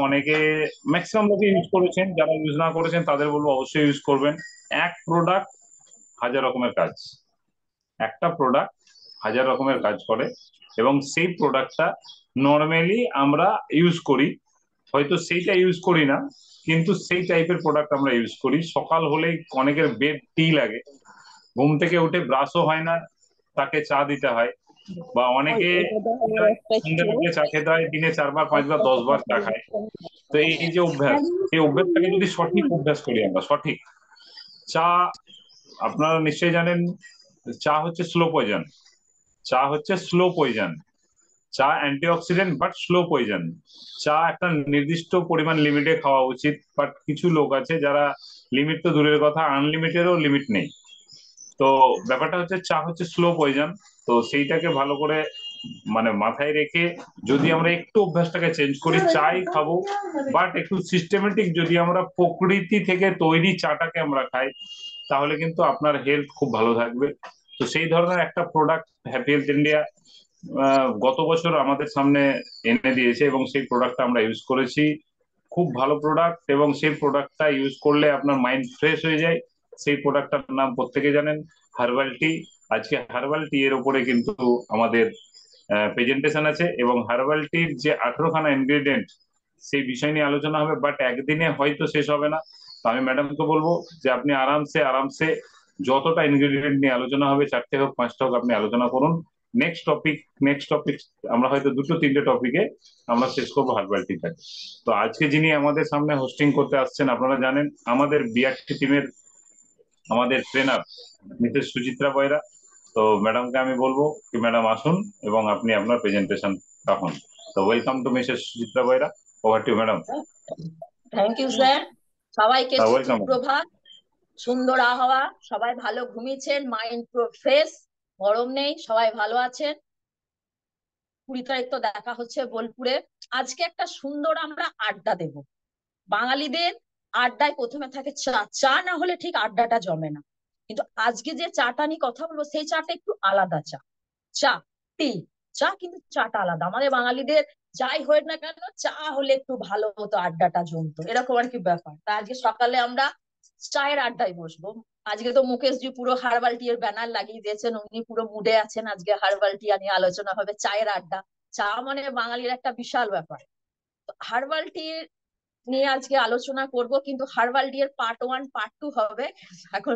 অনেকে ম্যাক্সিমাম লোকে ইউজ করেছেন, যারা ইউজ না করেছেন তাদের বলবো অবশ্যই ইউজ করবেন। এক প্রোডাক্ট হাজার রকমের কাজ, একটা প্রোডাক্ট হাজার রকমের কাজ করে, এবং সেই প্রোডাক্টটা নর্মালি আমরা ইউজ করি, হয়তো সেইটা ইউজ করি না, কিন্তু সেই টাইপের প্রোডাক্ট আমরা ইউজ করি। সকাল হলেই অনেকের বেড টি লাগে, ঘুম থেকে উঠে ব্রাশও হয় না, তাকে চা দিতে হয়। বা অনেকে সন্ধ্যেবেলায় চা খেতে হয়, দিনে 4 বার 5 বার 10 বার চা খায়। তো এই যে অভ্যাস, এই অভ্যাসটাকে যদি সঠিক অভ্যাস করি আমরা, সঠিক চা, আপনারা নিশ্চয়ই জানেন চা হচ্ছে স্লো পয়জন। চা হচ্ছে স্লো পয়জন। চা অ্যান্টিঅক্সিডেন্ট বাট স্লো পয়জন। চা একটা নির্দিষ্ট পরিমাণ লিমিটে খাওয়া উচিত, বাট কিছু লোক আছে যারা লিমিট তো দূরের কথা, আনলিমিটেডও লিমিট নেই। তো ব্যাপারটা হচ্ছে চা হচ্ছে স্লো পয়জন। তো সেইটাকে ভালো করে মানে মাথায় রেখে যদি আমরা একটু অভ্যাসটাকে চেঞ্জ করি, চাই খাবো বাট একটু সিস্টেমেটিক যদি আমরা প্রকৃতি থেকে তৈরি চাটাকে আমরা খাই, তাহলে কিন্তু আপনার হেলথ খুব ভালো থাকবে। তো সেই ধরনের একটা প্রোডাক্ট হ্যাপি হেলথ ইন্ডিয়া গত বছর আমাদের সামনে এনে দিয়েছে, এবং সেই প্রোডাক্টটা আমরা ইউজ করেছি। খুব ভালো প্রোডাক্ট, এবং সেই প্রোডাক্টটা ইউজ করলে আপনার মাইন্ড ফ্রেশ হয়ে যায়। সেই প্রোডাক্টটার নাম প্রত্যেকে জানেন, হার্বাল টি। আজকে হার্বাল টি এর উপরে কিন্তু আমাদের প্রেজেন্টেশন আছে, এবং হার্বাল টির যে 18খানা ইনগ্রেডিয়েন্ট, সেই বিষয় নিয়ে আলোচনা হবে, বাট একদিনে হয়তো শেষ হবে না। তো আমি ম্যাডামকে বলবো যে আপনি আরামসে আরামসে যতটা ইনগ্রেডিয়েন্ট নিয়ে আলোচনা হবে, 4টে হোক 5টা হোক, আপনি আলোচনা করুন। নেক্সট টপিক আমরা হয়তো 2-3টে টপিকে আমরা শেষ করবো হার্বাল টিটাকে। তো আজকে যিনি আমাদের সামনে হোস্টিং করতে আসছেন, আপনারা জানেন আমাদের বিআরটি টিমের আমাদের ট্রেনার মিসেস সুচিত্রা বয়রা। তো ম্যাডামকে আমি বলবো কি ম্যাডাম আসুন এবং আপনি আপনার প্রেজেন্টেশন রাখুন। তো welcome to Mrs Suchitra Boyra, over to madam. Thank you sir. সবাইকে ওয়েলকাম। সুপ্রভাত, সুন্দর আবহাওয়া, সবাই ভালো ঘুমিয়েছেন, মাইন্ড পুরো ফ্রেশ, গরম নেই, সবাই ভালো আছেন। 20 তারিখ তো দেখা হচ্ছে বোলপুরে। আজকে একটা সুন্দর আমরা আড্ডা দেব। বাঙালিদের আড্ডায় প্রথমে থাকে চা, চা না হলে ঠিক আড্ডাটা জমে না। কিন্তু আজকে যে চাটা নিয়ে কথা বলবো, সেই চাটা একটু আলাদা চা। চা, টি, চা, কিন্তু চাটা আলাদা। আমাদের বাঙালিদের যাই হোক না কেন, চা হলে একটু ভালো হতো, আড্ডাটা জমতো, এরকম আর কি ব্যাপার। তা আজকে সকালে আমরা চায়ের আড্ডায় বসবো। আজকে তো মুকেশ জি পুরো হার্বাল টি এর ব্যানার লাগিয়ে দিয়েছেন, উনি পুরো মুডে আছেন। আজকে হার্বাল টি নিয়ে আলোচনা হবে, চায়ের আড্ডা। চা মানে বাঙালির একটা বিশাল ব্যাপার। হার্বাল টি নিয়ে আজকে আলোচনা করব, কিন্তু হার্বাল টি এর পার্ট 1 পার্ট 2 হবে। এখন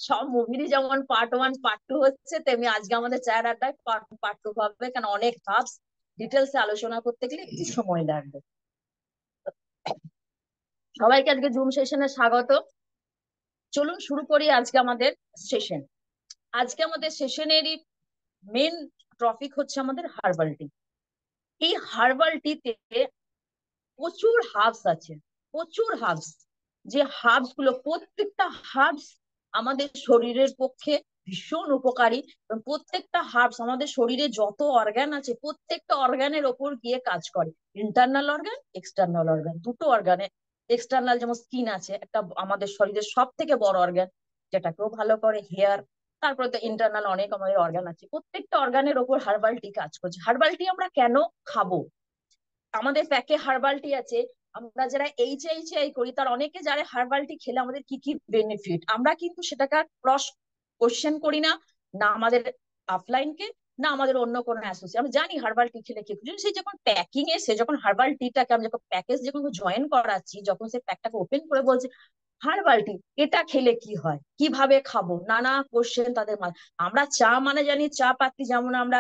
সব মুভিরই যেমন পার্ট 1 পার্ট 2 হচ্ছে, তেমনি আজকে আমাদের চায়ের আড্ডায় পার্ট 2 হবে, কারণ অনেক ভাবস ডিটেলস এ আলোচনা করতে গেলে একটু সময় লাগবে। সবাইকে আজকে জুম সেশনে স্বাগত। চলুন শুরু করি আজকে আমাদের সেশন। আজকে আমাদের সেশনেরই মেন টপিক হচ্ছে আমাদের হার্বাল টি। এই হার্বাল টিতে প্রচুর হার্বস আছে, প্রচুর হার্বস। যে হার্বস গুলো, প্রত্যেকটা হার্বস আমাদের শরীরের পক্ষে ভীষণ উপকারী। প্রত্যেকটা হার্বস আমাদের শরীরে যত অর্গান আছে, প্রত্যেকটা অর্গানের ওপর গিয়ে কাজ করে। ইন্টারনাল অর্গান, এক্সটার্নাল অর্গান, দুটো অর্গানে। এক্সটার্নাল যেমন স্কিন আছে, একটা আমাদের শরীরের সব থেকে বড় অর্গান, যেটাকেও ভালো করে হেয়ার। তারপরে তো ইন্টারনাল অনেক আমাদের অর্গান আছে, প্রত্যেকটা অর্গানের ওপর হার্বাল টি কাজ করছে। হার্বাল টি আমরা কেন খাবো? আমাদের প্যাকে হার্বাল টি আছে। আমরা যারা এইচআই করি, তার অনেকে যারা হার্বাল টি খেলে আমাদের কি কি বেনিফিট, আমরা কিন্তু সেটাকে ক্রস কোশ্চেন করি না, না আমাদের আপলাইনকে, না আমাদের অন্য কোনো অ্যাসোসিয়েট। আমি জানি হার্বাল টি খেলে কি, সে যখন প্যাকিং এ, সে যখন হার্বাল টিটাকে আমি যখন প্যাকেজ যখন জয়েন করাচ্ছি, যখন সে প্যাকটাকে ওপেন করে বলছে হার্বাল টি, এটা খেলে কি হয়, কিভাবে খাবো, নানা কোশ্চেন তাদের মাঝে। আমরা চা মানে জানি চা পাতি, যেমন আমরা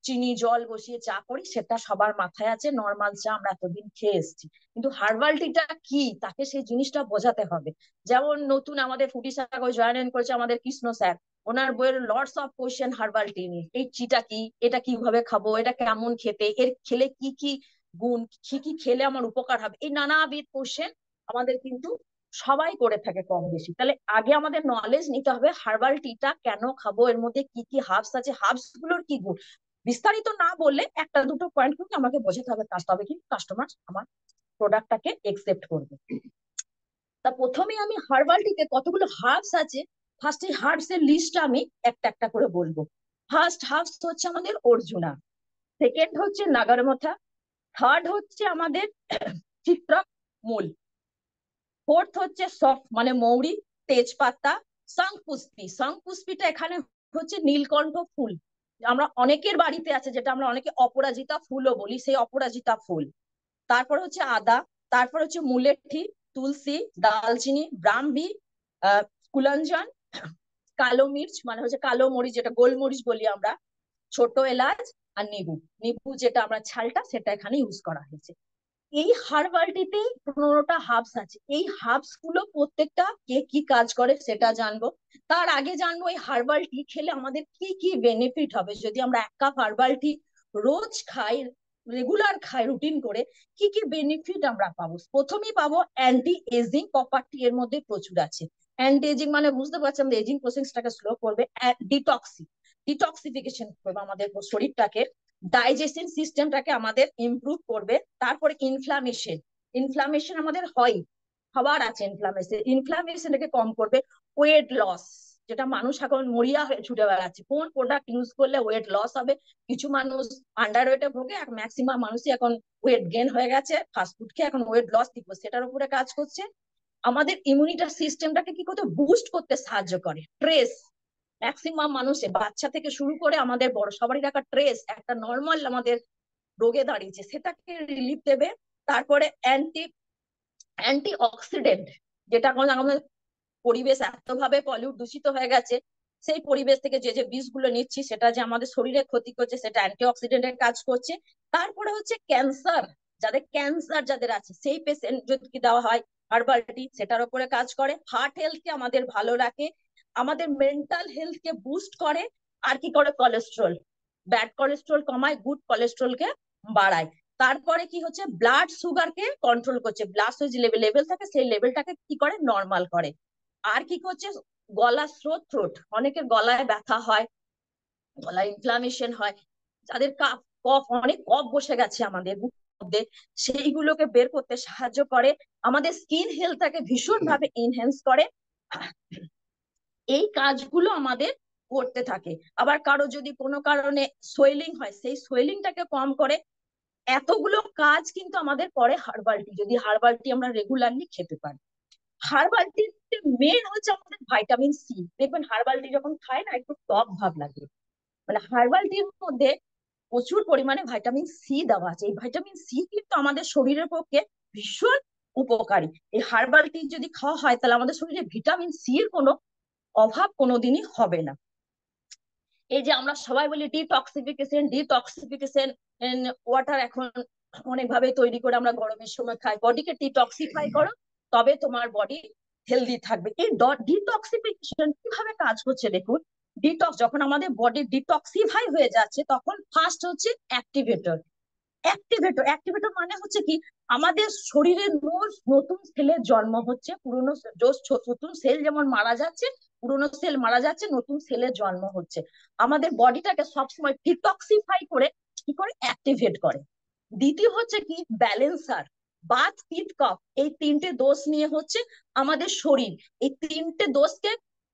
চিনি জল বসিয়ে চা করি, সেটা সবার মাথায় আছে, নর্মাল চা আমরা এতদিন খেয়ে এসেছি। কিন্তু হার্বাল টিটা কি, তাকে সেই জিনিসটা বোঝাতে হবে। যেমন নতুন আমাদের ফুটি সাগর জয়েন করেছে আমাদের কৃষ্ণ স্যার, ওনার বইয়ের lords of question herbal tea নিয়ে। এই চিটা কি, এটা কিভাবে খাবো, এটা কেমন খেতে, এর খেলে কি কি গুণ, কি কি খেলে আমার উপকার হবে, এই নানাবিধ কোশ্চেন আমাদের কিন্তু সবাই করে থাকে কম বেশি। তাহলে আগে আমাদের নলেজ নিতে হবে হার্বাল টিটা কেন খাবো, এর মধ্যে কি কি হার্বস আছে, হার্বস গুলোর কি গুণ। বিস্তারিত না বললে একটা দুটো পয়েন্ট কিন্তু আমাকে বোঝাতে হবে, তবে কিন্তু কাস্টমার আমার প্রোডাক্টটাকে একসেপ্ট করবে। তা প্রথমে আমি হার্বাল টিতে কতগুলো হার্বস আছে, ফার্স্ট এই হার্বস এর লিস্ট আমি একটা একটা করে বলবো। ফার্স্ট হার্বস হচ্ছে আমাদের অর্জুনা, সেকেন্ড হচ্ছে নাগারমথা, থার্ড হচ্ছে আমাদের চিত্রক মূল, ফোর্থ হচ্ছে সফট মানে মৌরি, তেজপাতা, শঙ্খপুষ্পী। শঙ্খপুষ্পীটা এখানে হচ্ছে নীলকণ্ঠ ফুল, আমরা অনেকের বাড়িতে আছে, যেটা আমরা অনেকে অপরাজিতা ফুলও বলি, সেই অপরাজিতা ফুল। তারপর হচ্ছে আদা, তারপর হচ্ছে মুলেঠি, তুলসী, দালচিনি, ব্রাহ্মী, কুলঞ্জন, কালো মির্চ মানে হচ্ছে কালো মরিচ যেটা গোলমরিচ বলি আমরা, ছোট এলাচ, আর নিবু। নিবু যেটা আমরা ছালটা সেটা এখানে ইউজ করা হয়েছে। এই হার্বালটিতে 15টা হার্বস আছে। এই হার্বস গুলো প্রত্যেকটা কে কি কাজ করে সেটা জানবো। তার আগে জানবো এই হার্বাল টি খেলে আমাদের কি কি বেনিফিট হবে যদি আমরা 1 কাপ হার্বাল টি রোজ খাই, রেগুলার খাই রুটিন করে, কি কি বেনিফিট আমরা পাবো। প্রথমেই পাবো অ্যান্টি এজিং প্রপার্টি এর মধ্যে প্রচুর আছে। অ্যান্টি এজিং মানে বুঝতে পারছি আমাদের এজিং প্রসেসটাকে স্লো করবে, ডিটক্সিফিকেশন করবে আমাদের শরীরটাকে, ডাইজেশন সিস্টেমটাকে আমাদের ইমপ্রুভ করবে। তারপরে ইনফ্লামেশন, ইনফ্লামেশন আমাদের হয়, সবার আছে ইনফ্লামেশন, ইনফ্লামেশনটাকে কম করবে। ওয়েট লস, যেটা মানুষ এখন মরিয়া হয়ে ছুটে বেড়াচ্ছে, কোন প্রোডাক্ট ইউজ করলে ওয়েট লস হবে। কিছু মানুষ আন্ডার ওয়েটে ভোগে, ম্যাক্সিমাম মানুষই এখন ওয়েট গেন হয়ে গেছে ফাস্টফুড খেয়ে, এখন ওয়েট লস কি করছে সেটার উপরে কাজ করছে। আমাদের ইমিউনিটি সিস্টেমটাকে কি করতে বুস্ট করতে সাহায্য করে। ট্রেস, ম্যাক্সিমাম মানুষে বাচ্চা থেকে শুরু করে আমাদের বড় সবারই রাখা ট্রেস একটা নর্মাল আমাদের রোগে দাঁড়িয়েছে, সেটাকে রিলিফ দেবে। তারপরে অ্যান্টি অ্যান্টি অক্সিডেন্ট, যেটা আমাদের পরিবেশ এতভাবে পলিউট দূষিত হয়ে গেছে, সেই পরিবেশ থেকে যে যে বিষগুলো নিচ্ছি সেটা যে আমাদের শরীরে ক্ষতি করছে, সেটা অ্যান্টি অক্সিডেন্টের কাজ করছে। তারপরে হচ্ছে ক্যান্সার, যাদের আছে সেই পেশেন্ট যদি দেওয়া হয় হার্বাল টি, সেটার উপরে কাজ করে। হার্ট হেলথকে আমাদের ভালো রাখে, আমাদের মেন্টাল হেলথকে বুস্ট করে। আর কি করে, কোলেস্ট্রল, ব্যাড কোলেস্ট্রল কমায়, গুড কোলেস্ট্রলকে বাড়ায়। তারপরে কি হচ্ছে, ব্লাড সুগারকে কন্ট্রোল করছে, ব্লাড সুগার লেভেল থাকে সেই লেভেলটাকে কি করে, নর্মাল করে। আর কি করছে, গলা থ্রোট, অনেকের গলায় ব্যথা হয়, গলায় ইনফ্লামেশন হয়, যাদের কাফ কফ অনেক কফ বসে গেছে আমাদের মধ্যে, সেইগুলোকে বের করতে সাহায্য করে। আমাদের স্কিন হেলথটাকে ভীষণ ভাবে এনহ্যান্স করে। এই কাজগুলো আমাদের করতে থাকে। আবার কারো যদি কোনো কারণে সোয়েলিং হয়, সেই সোয়েলিংটাকে কম করে। এতগুলো কাজ কিন্তু আমাদের করে হার্বাল টি, যদি হার্বাল টি আমরা রেগুলারলি খেতে পারি। হার্বাল টি মেন হচ্ছে আমাদের ভাইটামিন সি। দেখবেন হার্বাল টি যখন খায় না একটু টক ভাব লাগে, মানে হার্বাল টির মধ্যে প্রচুর পরিমাণে ভাইটামিন সি দেওয়া আছে। এই ভাইটামিন সি কিন্তু আমাদের শরীরের পক্ষে ভীষণ উপকারী। এই হার্বাল টি যদি খাওয়া হয় তাহলে আমাদের শরীরে ভিটামিন সি এর কোনো অভাব কোনোদিনই হবে না। এই যে আমরা সবাই বলি ডিটক্সিফিকেশন ডিটক্সিফিকেশন, ওয়াটার এখন অনেক ভাবে তৈরি করে আমরা গরমের সময় খাই, বডিকে ডিটক্সিফাই করো তবে তোমার বডি হেলদি থাকবে। এই ডিটক্সিফিকেশন কিভাবে কাজ করছে দেখুন। ডিটক্স যখন আমাদের বডি ডিটক্সিফাই হয়ে যাচ্ছে তখন ফার্স্ট হচ্ছে অ্যাক্টিভেটর। অ্যাক্টিভেটর মানে হচ্ছে কি, আমাদের শরীরে নতুন সেলের জন্ম হচ্ছে, পুরনো নতুন সেল যেমন মারা যাচ্ছে, পুরনো সেল মারা যাচ্ছে, নতুন সেলের জন্ম হচ্ছে। আমাদের বডিটাকে সবসময় ডিটক্সিফাই করে কি করে, অ্যাক্টিভেট করে। দ্বিতীয় হচ্ছে কি, ব্যালেন্সার। বাত পিত্ত কফ, এই 3টে দোষ নিয়ে হচ্ছে আমাদের শরীর, এই 3টে দোষকে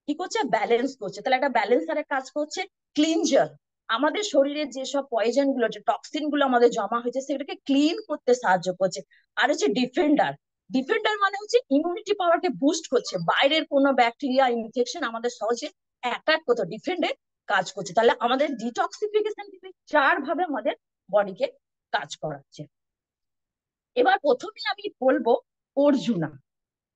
কি করছে, ব্যালেন্স করছে। তাহলে একটা ব্যালেন্সারের কাজ করছে। ক্লিনজার, আমাদের শরীরে যেসব পয়জন গুলো, যে টক্সিন গুলো আমাদের জমা হয়েছে সেটাকে ক্লিন করতে সাহায্য করছে। আর হচ্ছে ডিফেন্ডার। ডিফেন্ডার মানে হচ্ছে ইমিউনিটি পাওয়ারকে বুস্ট করছে, বাইরের কোনো ব্যাকটেরিয়া ইনফেকশন আমাদের সহজে অ্যাটাক করতে ডিফেন্ডের কাজ করছে। তাহলে আমাদের ডিটক্সিফিকেশন কিন্তু 4 ভাবে আমাদের বডিকে কাজ করাচ্ছে। এবার প্রথমে আমি বলবো অর্জুনা।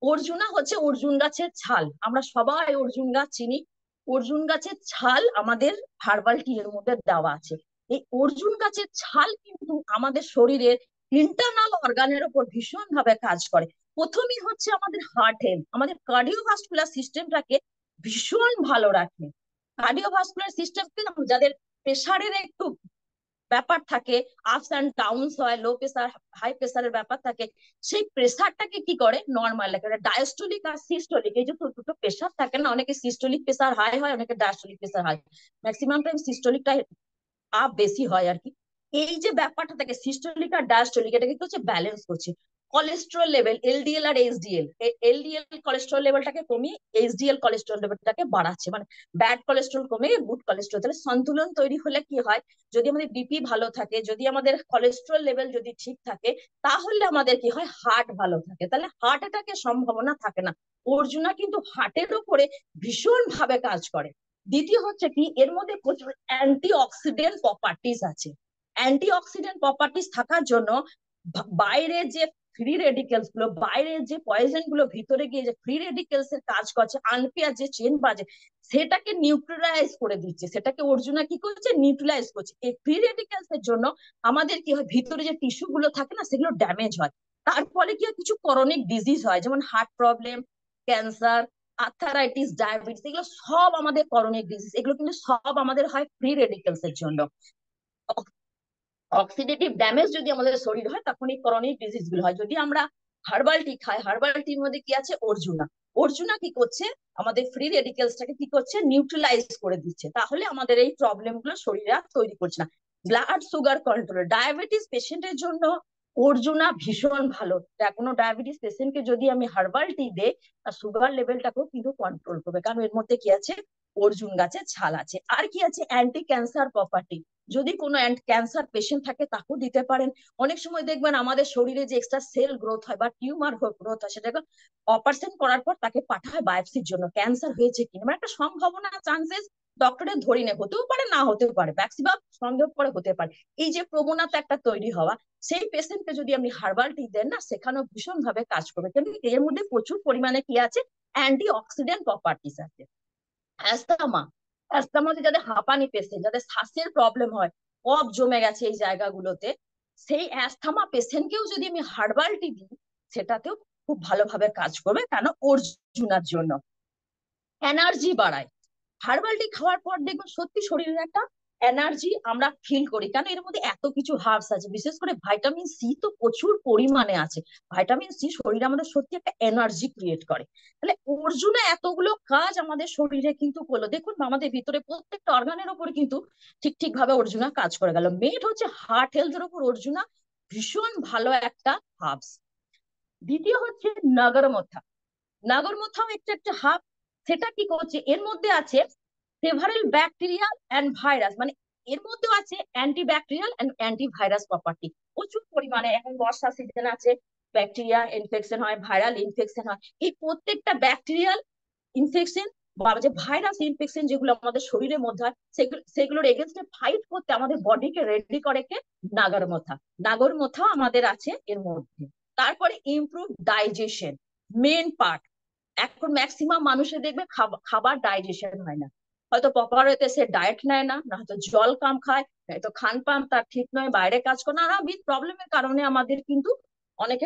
অর্জুনা হচ্ছে অর্জুন গাছের ছাল, আমরা সবাই অর্জুন গাছ চিনি। অর্জুন গাছের ছাল আমাদের হার্বাল টি এর মধ্যে দেওয়া আছে। এই অর্জুন গাছের ছাল কিন্তু আমাদের শরীরের ইন্টারনাল অর্গানের উপর ভীষণ ভাবে কাজ করে। প্রথমেই হচ্ছে আমাদের হার্ট হেলথ, আমাদের কার্ডিওভাস্কুলার সিস্টেমটাকে ভীষণ ভালো রাখে। কার্ডিওভাস্কুলার সিস্টেম যাদের প্রেশারের একটু ব্যাপার থাকে, আপস অ্যান্ড ডাউনস হয়, লো প্রেসার হাই প্রেসারের ব্যাপার থাকে, সেই প্রেসারটাকে কি করে নর্মাল রাখে। ডায়াস্টোলিক আর সিস্টোলিক, এই যে দুটো প্রেসার থাকে না, অনেকে সিস্টোলিক প্রেসার হাই হয়, অনেকে diastolic pressure high, maximum time সিস্টোলিকটা আপ বেশি হয় আর কি। এই যে ব্যাপারটা থাকে সিস্টোলিক আর ডায়াস্টোলিক, এটাকে কি হচ্ছে ব্যালেন্স করছে। কোলেস্টেরল লেভেল এলডিএল আর এইচডিএল, এলডিএল কোলেস্টেরল লেভেলটাকে কমিয়ে এইচডিএল কোলেস্টেরল লেভেলটাকে বাড়াচ্ছে, মানে ব্যাড কোলেস্টেরল কমে গুড কোলেস্টেরল। তাহলে সন্তুলন তৈরি হলে কি হয়, যদি আমাদের বিপি ভালো থাকে, যদি আমাদের কোলেস্টেরল লেভেল যদি ঠিক থাকে, তাহলে আমাদের কি হয়, হার্ট ভালো থাকে, তাহলে হার্ট অ্যাটাকের সম্ভাবনা থাকে না। অর্জুনা কিন্তু হার্টের উপরে ভীষণ ভাবে কাজ করে। দ্বিতীয় হচ্ছে কি, এর মধ্যে প্রচুর অ্যান্টি অক্সিডেন্ট প্রপার্টিস আছে। অ্যান্টি অক্সিডেন্ট প্রপার্টিস থাকার জন্য বাইরে যে ফ্রি রেডিকেলস গুলো, বাইরে যে পয়জন গুলো ভিতরে গিয়ে যে ফ্রি রেডিকেলস এর কাজ করছে, আনপেয়ার যে চেন বাজে, সেটাকে নিউট্রালাইজ করে দিচ্ছে, সেটাকে অর্জুনা কি করছে, নিউট্রালাইজ করছে। এই ফ্রি রেডিকেলস এর জন্য আমাদের কি হয়, ভিতরে যে টিস্যু গুলো থাকে না, সেগুলো ড্যামেজ হয়। তার ফলে কি হয়, কিছু করনিক ডিজিজ হয়, যেমন heart problem, cancer, arthritis, diabetes, এগুলো সব আমাদের করনিক ডিজিজ, এগুলো কিন্তু সব আমাদের হয় ফ্রি রেডিকেলস এর জন্য। অক্সিডেটিভ ড্যামেজ যদি আমাদের শরীর হয়, তখন এই করনিক ডিজিজ গুলো হয়। যদি আমরা হার্বাল টি খাই, হার্বাল টির মধ্যে কি আছে, অর্জুনা। অর্জুনা কি করছে, আমাদের ফ্রি রেডিকেলসটাকে কি করছে, নিউট্রালাইজ করে দিচ্ছে, তাহলে আমাদের এই প্রবলেম গুলো শরীরে আর তৈরি করছে না। ব্লাড সুগার কন্ট্রোল, ডায়াবেটিস পেশেন্টের জন্য অর্জুনা ভীষণ ভালো। কোনো ডায়াবেটিস পেশেন্টকে যদি আমি হার্বাল টি দেই, তার সুগার লেভেলটাকেও কিন্তু কন্ট্রোল করবে, কারণ এর মধ্যে কি আছে, অর্জুন গাছের ছাল আছে। আর কি আছে, অ্যান্টি ক্যান্সার প্রপার্টি, যদি কোনো ক্যান্সার পেশেন্ট থাকে তাকেও দিতে পারেন। অনেক সময় দেখবেন আমাদের শরীরে যে এক্সট্রা সেল গ্রোথ হয় বা টিউমার গ্রোথ হয়, সেটাকে অপারেশন করার পর তাকে পাঠায় বায়োপসির জন্য, ক্যান্সার হয়েছে কিনা, মানে একটা সম্ভাবনা, চান্সেস ডক্টরের ধরি নেই, হতেও পারে না হতেও পারে, ম্যাক্সিমাম সন্দেহ করে হতে পারে। এই যে প্রবণতা একটা তৈরি হওয়া, সেই পেশেন্টকে যদি আপনি হার্বাল টি দেন না, সেখানেও ভীষণ ভাবে কাজ করবে, কিন্তু এর মধ্যে প্রচুর পরিমাণে কি আছে, অ্যান্টি অক্সিডেন্ট প্রপার্টিস আছে। অ্যাস্থামা, অ্যাস্থামাতে যাদের হাঁপানি পেশেন্ট, যাদের শ্বাসের প্রবলেম হয়, কফ জমে গেছে এই জায়গাগুলোতে, সেই অ্যাস্থামা পেশেন্টকেও যদি আমি হার্বাল টি দিই, সেটাতেও খুব ভালোভাবে কাজ করবে, কেন, অর্জুনার জন্য। এনার্জি বাড়ায়, হার্বাল টি খাওয়ার পর দেখবেন সত্যি শরীরের একটা এনার্জি আমরা ফিল করি, কারণ এর মধ্যে এত কিছু হার্বস আছে, বিশেষ করে ভাইটামিন সি তো প্রচুর পরিমাণে আছে। ভাইটামিন সি শরীরে আমাদের সত্যি একটা এনার্জি ক্রিয়েট করে। তাহলে অর্জুনে এতগুলো কাজ আমাদের শরীরে কিন্তু করলো, দেখুন আমাদের ভিতরে প্রত্যেকটা অর্গানের উপর কিন্তু ঠিক ঠিক ভাবে অর্জুনা কাজ করে গেল। মেন হচ্ছে হার্ট হেলথের উপর অর্জুনা ভীষণ ভালো একটা হার্বস। দ্বিতীয় হচ্ছে নাগরমথা। নাগরমথাও একটা একটা হাব, সেটা কি করছে, এর মধ্যে আছে সেভারেল ব্যাকটেরিয়াল এন্ড ভাইরাস, মানে এর মধ্যেও আছে anti bacterial and anti virus property প্রচুর পরিমাণে। এখন বর্ষা সিজন আছে, ব্যাকটেরিয়া ইনফেকশন হয়, ভাইরাল ইনফেকশন হয়, এই প্রত্যেকটা ব্যাকটেরিয়াল ইনফেকশন বা যে ভাইরাস ইনফেকশন যেগুলো আমাদের শরীরের মধ্যে হয়, সেগুলোর এগেনস্টে ফাইট করতে আমাদের বডিকে রেডি করে কে, নাগরমথা। নাগরমথা আমাদের আছে এর মধ্যে। তারপরে ইমপ্রুভ ডাইজেশন, মেন পার্ট। এখন ম্যাক্সিমাম মানুষের দেখবে খাবার ডাইজেশন হয় না, হয়তো প্রপার হইতে সে ডায়েট নেয় না, না হয়তো জল কম খায়, হয়তো খান পান তার ঠিক নয়, বাইরে কাজ করে, নানাবিধ প্রবলেমের কারণে আমাদের কিন্তু অনেকে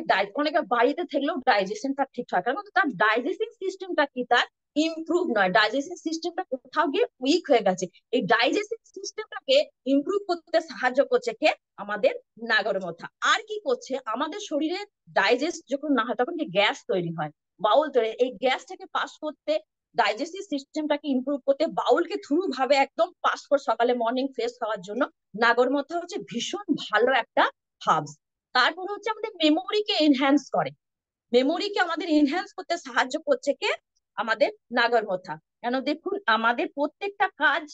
বাড়িতে থাকলেও ডাইজেশনটা ঠিক হয়, কারণ তার ডাইজেস্টিং সিস্টেমটা কি, তার ইমপ্রুভ নয়, ডাইজেস্টিং সিস্টেমটা কোথাও গিয়ে উইক হয়ে গেছে। এই ডাইজেস্টিং সিস্টেমটাকে ইমপ্রুভ করতে সাহায্য করছে কে, আমাদের নাগরমথা। আর কি করছে, আমাদের শরীরে ডাইজেস্ট যখন না হয়, তখন যে গ্যাস তৈরি হয়, বাউল তৈরি, এই গ্যাসটাকে পাস করতে, ডাইজেস্টিভ সিস্টেমটাকে ইমপ্রুভ করতে, বাউলকে থ্রু ভাবে একদম পাস করে সকালে মর্নিং ফ্রেশ হওয়ার জন্য নাগরমথা হচ্ছে ভীষণ ভালো একটা হার্বস। তারপর হচ্ছে আমাদের মেমোরিকে এনহ্যান্স করে, মেমোরিকে আমাদের এনহ্যান্স করতে সাহায্য করছে কে, আমাদের নাগরমথা। কেন, দেখুন আমাদের প্রত্যেকটা কাজ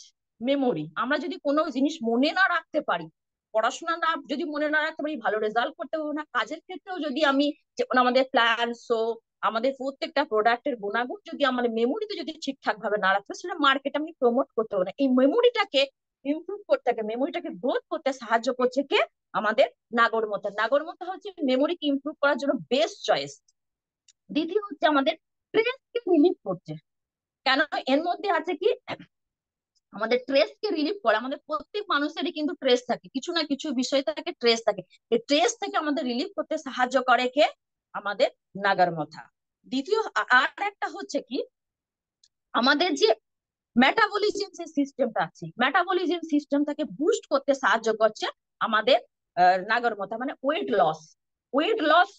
মেমোরি, আমরা যদি কোনো জিনিস মনে না রাখতে পারি, পড়াশোনা না যদি মনে না রাখতে পারি, ভালো রেজাল্ট করতে পারবো না, কাজের ক্ষেত্রেও যদি আমি, যেমন আমাদের প্ল্যান শো, আমাদের প্রত্যেকটা প্রোডাক্টের গুণাগুণ যদি আমাদের মেমোরিতে যদি ঠিকঠাক ভাবে না রাখতে, সেটা মার্কেটে আমি প্রমোট করতে পারবো না। এই মেমোরিটাকে ইমপ্রুভ করতে, মেমোরিটাকে গ্রোথ করতে সাহায্য করছে কে, আমাদের নাগরমথা। নাগরমথা হচ্ছে মেমোরিকে ইমপ্রুভ করার জন্য বেস্ট চয়েস। দ্বিতীয় হচ্ছে আমাদের স্ট্রেসকে রিলিফ করছে, কেন, এর মধ্যে আছে কি, আমাদের স্ট্রেসকে রিলিফ করে। আমাদের প্রত্যেক মানুষেরই কিন্তু স্ট্রেস থাকে, কিছু না কিছু বিষয় থাকে, স্ট্রেস থাকে, এই স্ট্রেস থেকে আমাদের রিলিফ করতে সাহায্য করে কে, আমাদের নাগরমথা। দ্বিতীয় আর একটা হচ্ছে কি, আমাদের যে মেটাবলিজম যে সিস্টেমটা আছে, মেটাবলিজম সিস্টেমটাকে বুস্ট করতে সাহায্য করছে আমাদের নাগরমথা। মানে ওয়েট লস, ওয়েট লস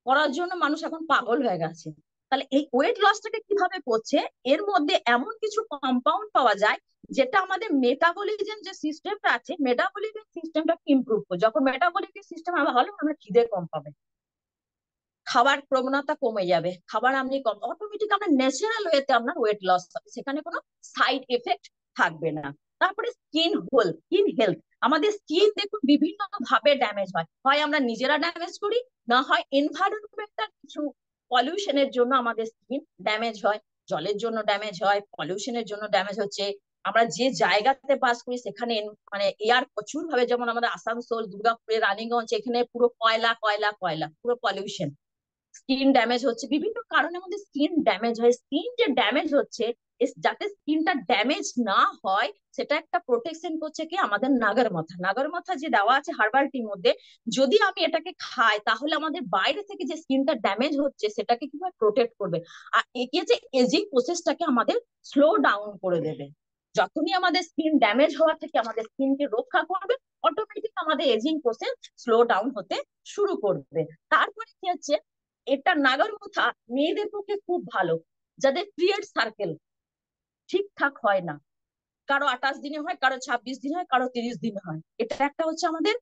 করার জন্য মানুষ এখন পাগল হয়ে গেছে। তাহলে এই ওয়েট লসটাকে কিভাবে করছে, এর মধ্যে এমন কিছু কম্পাউন্ড পাওয়া যায়, যেটা আমাদের মেটাবলিজম যে সিস্টেমটা আছে, মেটাবলিজম সিস্টেমটাকে ইমপ্রুভ করে। যখন মেটাবলিজম সিস্টেম ভালো, আমরা খিদে কম পাবে, খাবার প্রবণতা কমে যাবে, খাবার আপনি কম, অটোমেটিক আপনার ন্যাচারাল ওয়েতে আপনার ওয়েট লস হবে, সেখানে কোনো সাইড এফেক্ট থাকবে না। তারপরে স্কিন হেলথ। আমাদের স্কিন দেখুন বিভিন্ন ভাবে ড্যামেজ হয়, হয় আমরা নিজেরা ড্যামেজ করি, না হয় এনভায়রনমেন্টাল কিছু পলিউশনের জন্য আমাদের স্কিন ড্যামেজ হয়। জলের জন্য ড্যামেজ হয়, পলিউশনের জন্য ড্যামেজ হচ্ছে, আমরা যে জায়গাতে বাস করি সেখানে মানে এয়ার প্রচুর ভাবে, যেমন আমাদের আসানসোল, দুর্গাপুরে, রানীগঞ্জ, এখানে পুরো কয়লা কয়লা কয়লা, পুরো পলিউশন। স্কিন ড্যামেজ হচ্ছে, বিভিন্ন কারণে আমাদের স্কিন ড্যামেজ হয়। স্কিন যে ড্যামেজ হচ্ছে, যাতে স্কিনটা ড্যামেজ না হয় সেটা একটা প্রোটেকশন করছে কি আমাদের নাগরমাথা। নাগরমাথা যে দেওয়া আছে হার্বাল টির মধ্যে, যদি আমি এটাকে খাই তাহলে আমাদের বাইরে থেকে যে স্কিনটা ড্যামেজ হচ্ছে সেটাকে কিভাবে প্রোটেক্ট করবে, আর একে যে এজিং প্রসেসটাকে আমাদের স্লো ডাউন করে দেবে। যখনই আমাদের স্কিন ড্যামেজ হওয়া থেকে আমাদের স্কিনকে রক্ষা করবে, অটোমেটিক আমাদের এজিং প্রসেস স্লো ডাউন হতে শুরু করবে। তারপরে কি হচ্ছে, এটা নাগরমোথা মেয়েদের পক্ষে খুব ভালো, যাদের পিরিয়ড সার্কেল ঠিকঠাক হয় না, কারো 28 দিনে হয়, কারো 26 দিন হয়, কারো 30 দিন হয়। এটা একটা হচ্ছে আমাদের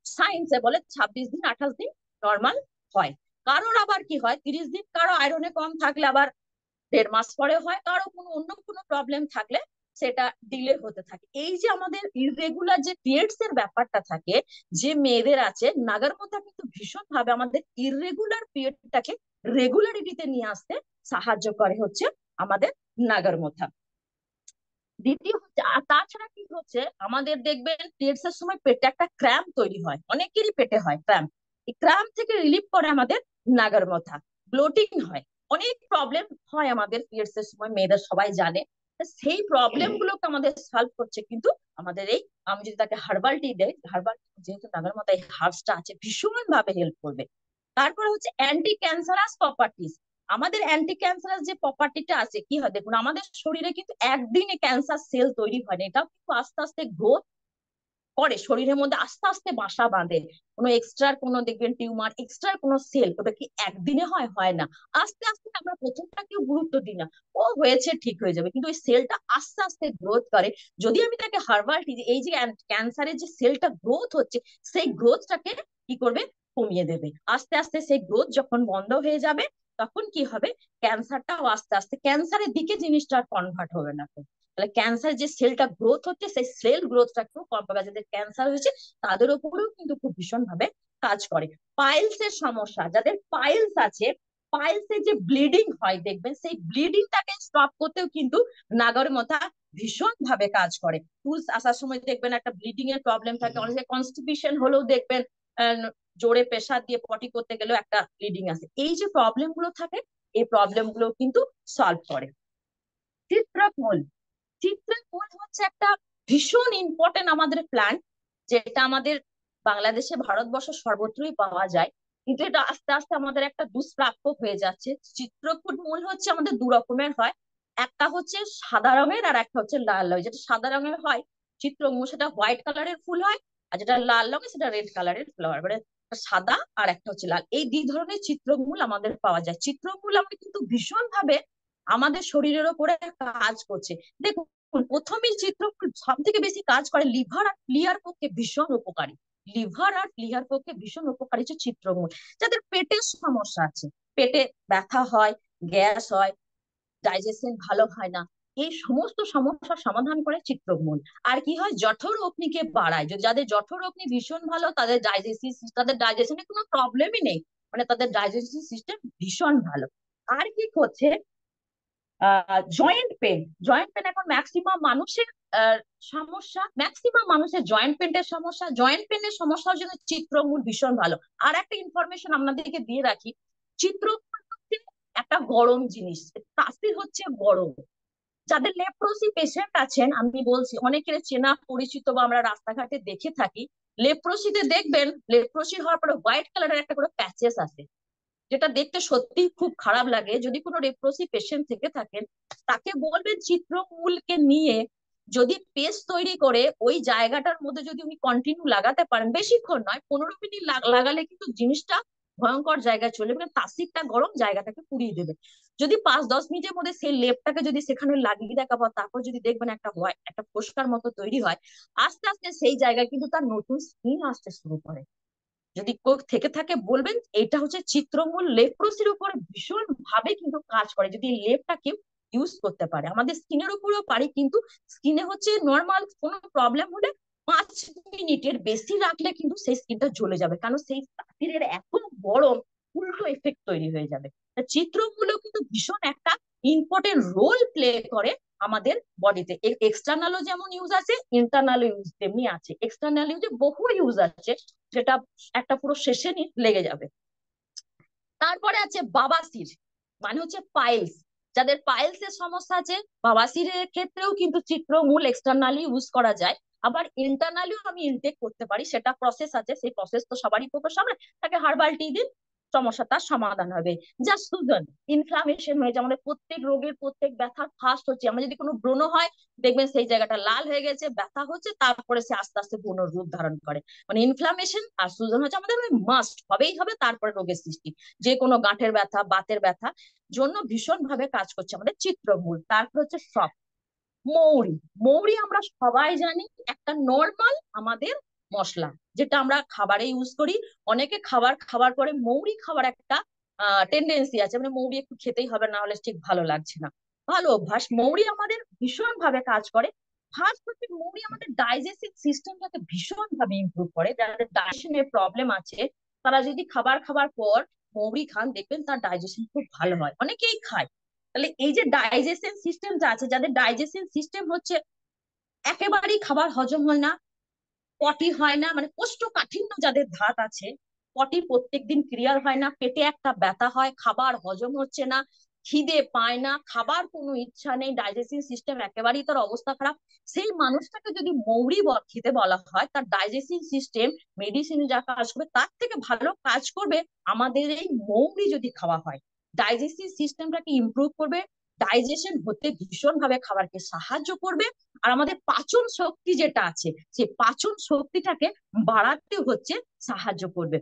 সায়েন্সে বলে 26 দিন 28 দিন নর্মাল হয়। কারোর আবার কি হয় 30 দিন, কারো আয়রনে কম থাকলে আবার 1.5 মাস পরে হয়, কারো কোনো অন্য কোনো প্রবলেম থাকলে সেটা ডিলে হতে থাকে। এই যে আমাদের ইররেগুলার যে পিরিয়ডস এর ব্যাপারটা থাকে, যে মেয়েদের আছে, নাগরমোথা কিন্তু ভীষণ ভাবে আমাদের ইররেগুলার পিরিয়ডটাকে রেগুলারিটিতে নিয়ে আসতে সাহায্য করে হচ্ছে আমাদের নাগরমোথা। দ্বিতীয় হচ্ছে, আর তাছাড়া কি হচ্ছে, আমাদের দেখবেন পিরিয়ডস এর সময় পেটে একটা ক্র্যাম্প তৈরি হয়, অনেকেরই পেটে হয় ক্র্যাম্প। এই ক্র্যাম্প থেকে রিলিফ করে আমাদের নাগরমোথা। ব্লোটিং হয়, অনেক প্রবলেম হয় আমাদের পিরিয়ডস এর সময়, মেয়েদের সবাই জানে। সেই প্রবলেম গুলোকে আমাদের সলভ করছে কিন্তু আমাদের এই, আমি যদি তাকে হার্বাল টি দেয়, হার্বাল যেহেতু নাগরমোথা এই হার্বসটা আছে ভীষণ ভাবে হেল্প করবে। তারপরে হচ্ছে অ্যান্টি ক্যান্সারাস প্রপার্টিস। আমাদের অ্যান্টি ক্যান্সারাস যে প্রপার্টিটা আছে, কি হয় দেখুন, আমাদের শরীরে কিন্তু একদিনে ক্যান্সার সেল তৈরি হয় না, এটাও কিন্তু আস্তে আস্তে গ্রোথ করে, শরীরের মধ্যে আস্তে আস্তে বাসা বাঁধে। কোনো এক্সট্রা কোনো দেখবেন টিউমার, এক্সট্রা কোনো সেল, ওটা কি একদিনে হয়? হয় না। আস্তে আস্তে, আমরা প্রথমটা কেউ গুরুত্ব দিই না, ও হয়েছে ঠিক হয়ে যাবে, কিন্তু ওই সেলটা আস্তে আস্তে গ্রোথ করে। যদি আমি তাকে হার্বাল টি, এই যে ক্যান্সারের যে সেলটা গ্রোথ হচ্ছে, সেই গ্রোথটাকে কি করবে, কমিয়ে দেবে। আস্তে আস্তে সেই গ্রোথ যখন বন্ধ হয়ে যাবে, তখন কি হবে, ক্যান্সারটাও আস্তে আস্তে ক্যান্সারের দিকে জিনিসটা কনভার্ট হবে না। তাহলে ক্যান্সার যে সেলটা গ্রোথ হচ্ছে, সেই সেল গ্রোথটা একটু কম পাবে। যাদের ক্যান্সার হয়েছে তাদের উপরেও কিন্তু খুব ভীষণ ভাবে কাজ করে। পাইলস এর সমস্যা, যাদের পাইলস আছে, পাইলস এর যে ব্লিডিং হয় দেখবেন, সেই ব্লিডিংটাকে স্টপ করতেও কিন্তু নাগরমোথা ভীষণ ভাবে কাজ করে। টুলস আসার সময় দেখবেন একটা ব্লিডিং এর প্রবলেম থাকে, অনেকে কনস্টিপেশন হলেও দেখবেন জোরে প্রেসার দিয়ে পটি করতে গেলেও একটা ব্লিডিং আসে। এই যে প্রবলেম গুলো থাকে, এই প্রবলেম গুলো কিন্তু সলভ করে। চিত্রকূল, চিত্রকূল হচ্ছে একটা ভীষণ ইম্পর্টেন্ট আমাদের প্ল্যান্ট, যেটা আমাদের বাংলাদেশে, ভারতবর্ষ সর্বত্রই পাওয়া যায়, কিন্তু এটা আস্তে আস্তে আমাদের একটা দুষ্প্রাপ্য হয়ে যাচ্ছে। চিত্রকূট মূল হচ্ছে আমাদের দু রকমের হয়, একটা হচ্ছে সাদা রঙের আর একটা হচ্ছে লাল রঙের। যেটা সাদা রঙের হয় চিত্রমূল, সেটা হোয়াইট কালারের ফুল হয়, আর যেটা লাল রঙের সেটা রেড কালারের ফ্লাওয়ার, মানে সাদা আর একটা হচ্ছে লাল। এই দুই ধরনের চিত্রমূল আমাদের পাওয়া যায়। চিত্রমূল আমরা কিন্তু ভীষণ ভাবে আমাদের শরীরের ওপরে কাজ করছে। দেখুন, প্রথমেই চিত্রকূল সব থেকে বেশি কাজ করে লিভার আর প্লিহার পক্ষে ভীষণ উপকারী। লিভার আর প্লিহার পক্ষে ভীষণ উপকারী হচ্ছে চিত্রমূল। যাদের পেটের সমস্যা আছে, পেটে ব্যথা হয়, গ্যাস হয়, ডাইজেশন ভালো হয় না, এই সমস্ত সমস্যার সমাধান করে চিত্রমূল। আর কি হয়, জঠর অগ্নিকে বাড়ায়। যাদের জঠর অগ্নি ভীষণ ভালো, তাদের ডাইজেশনে কোনো প্রবলেমই নেই, মানে তাদের ডাইজেস্টিভ সিস্টেম ভীষণ ভালো। আর কি হচ্ছে, জয়েন্ট পেন। জয়েন্ট পেন এখন ম্যাক্সিমাম মানুষের সমস্যা, ম্যাক্সিমাম মানুষের জয়েন্ট পেনের সমস্যা। জয়েন্ট পেনের সমস্যার জন্য চিত্রমূল ভীষণ ভালো। আর একটা ইনফরমেশন আপনাদেরকে দিয়ে রাখি, চিত্রমূল হচ্ছে একটা গরম জিনিস, তাসির হচ্ছে গরম। যাদের লেপ্রোসি পেশেন্ট আছেন, আমি বলছি অনেকের চেনা পরিচিত বা আমরা রাস্তাঘাটে দেখে থাকি, লেপ্রোসিতে দেখবেন, লেপ্রোসি হওয়ার পরে হোয়াইট কালারের একটা করে প্যাচেস আছে, যেটা দেখতে সত্যি খুব খারাপ লাগে। যদি কোনো লেপ্রোসি পেশেন্ট থেকে থাকেন, তাকে বলবেন চিত্রমূলকে নিয়ে যদি পেস্ট তৈরি করে ওই জায়গাটার মধ্যে যদি উনি কন্টিনিউ লাগাতে পারেন, বেশিক্ষণ নয়, 15 মিনিট লাগালে কিন্তু জিনিসটা ভয়ঙ্কর জায়গায় চলে যাবে, তাসিরটা গরম জায়গাটাকে পুড়িয়ে দেবে। যদি 5-10 মিনিটের মধ্যে সেই লেপটাকে যদি সেখানে লাগিয়ে দেখা, তারপর যদি দেখবেন একটা একটা ফোস্কার মতো তৈরি হয়, আস্তে আস্তে সেই জায়গায় কিন্তু তার নতুন স্কিন আসতে শুরু করে। যদি থেকে থাকে বলবেন। এটা হচ্ছে চিত্রমূল লেপ্রোসির উপর ভীষণ ভাবে কিন্তু কাজ করে, যদি লেপটা কেউ ইউজ করতে পারে। আমাদের স্কিনের উপরেও পারি, কিন্তু স্কিনে হচ্ছে নর্মাল কোনো প্রবলেম হলে 5 মিনিটের বেশি রাখলে কিন্তু সেই স্কিনটা জ্বলে যাবে, কারণ সেই তাঁতিরের এত গরম উল্টো এফেক্ট তৈরি হয়ে যাবে। চিত্রগুলো কিন্তু ভীষণ একটা ইম্পর্টেন্ট রোল প্লে করে আমাদের বডিতে। এক্সটার্নালও যেমন ইউজ আছে, ইন্টারনাল ইউজ তেমনি আছে। এক্সটার্নাল ইউজে বহু ইউজ আছে, যেটা একটা পুরো সেশনই লেগে যাবে। তারপরে আছে বাবাসির, মানে হচ্ছে পাইলস। যাদের পাইলস এর সমস্যা আছে, বাবাসিরের ক্ষেত্রেও কিন্তু চিত্রমূল এক্সটার্নালি ইউজ করা যায়। আবার ইন্টারনালিও আমি ইনটেক করতে পারি, সেটা প্রসেস আছে, সেই প্রসেস তো সবারই পক্ষে সামনে। তাকে হার্বাল টি দিন, সমস্যা তার সমাধান হবে। যা সুজন ইনফ্লামেশন হয়েছে, আমাদের প্রত্যেক রোগের প্রত্যেক ব্যথা ফার্স্ট হচ্ছে, আমরা যদি কোনো ব্রণ হয় দেখবেন সেই জায়গাটা লাল হয়ে গেছে, ব্যথা হচ্ছে, তারপরে সে আস্তে আস্তে ব্রণ রূপ ধারণ করে। মানে ইনফ্লামেশন আর সুজন হচ্ছে আমাদের মাস্ট হবেই হবে, তারপরে রোগের সৃষ্টি। যে কোনো গাঁঠের ব্যথা, বাতের ব্যথা জন্য ভীষণ ভাবে কাজ করছে আমাদের চিত্রমূল। তারপর হচ্ছে সব মৌরি। মৌরি আমরা সবাই জানি একটা নর্মাল আমাদের মশলা, যেটা আমরা খাবারে ইউজ করি। অনেকে খাবার খাবার পরে মৌরি খাবার একটা টেন্ডেন্সি আছে, মানে মৌরি একটু খেতেই হবে, না হলে ঠিক ভালো লাগছে না। ভালো অভ্যাস। মৌরি আমাদের ভীষণ ভাবে কাজ করে। ফার্স্ট হচ্ছে মৌরি আমাদের ডাইজেস্টিভ সিস্টেমটাকে ভীষণ ভাবে ইমপ্রুভ করে। যাদের ডাইজেশনের প্রবলেম আছে তারা যদি খাবার খাবার পর মৌরি খান, দেখবেন তার ডাইজেশন খুব ভালো হয়। অনেকেই খায়। তাহলে এই যে ডাইজেশন সিস্টেমটা আছে, যাদের ডাইজেশন সিস্টেম হচ্ছে একেবারেই খাবার হজম হয় না, পটি হয় না, মানে কোষ্ঠকাঠিন্য যাদের ধাত আছে, পটি প্রত্যেকদিন ক্লিয়ার হয় না, পেটে একটা ব্যথা হয়, খাবার হজম হচ্ছে না, খিদে পায় না, খাবার কোনো ইচ্ছা নেই, ডাইজেস্টিভ সিস্টেম একেবারেই তার অবস্থা খারাপ, সেই মানুষটাকে যদি মৌরি খেতে বলা হয়, তার ডাইজেস্টিভ সিস্টেম মেডিসিনে যা কাজ করবে তার থেকে ভালো কাজ করবে আমাদের এই মৌরি যদি খাওয়া হয়। ডাইজেস্টিভ সিস্টেমটাকে ইমপ্রুভ করবে, ডাইজেশন হতে ভীষণ ভাবে খাবারকে সাহায্য করবে। আর আমাদের পাচন শক্তি যেটা আছে, সেই পাচন শক্তিটাকে বাড়াতে হচ্ছে সাহায্য করবে।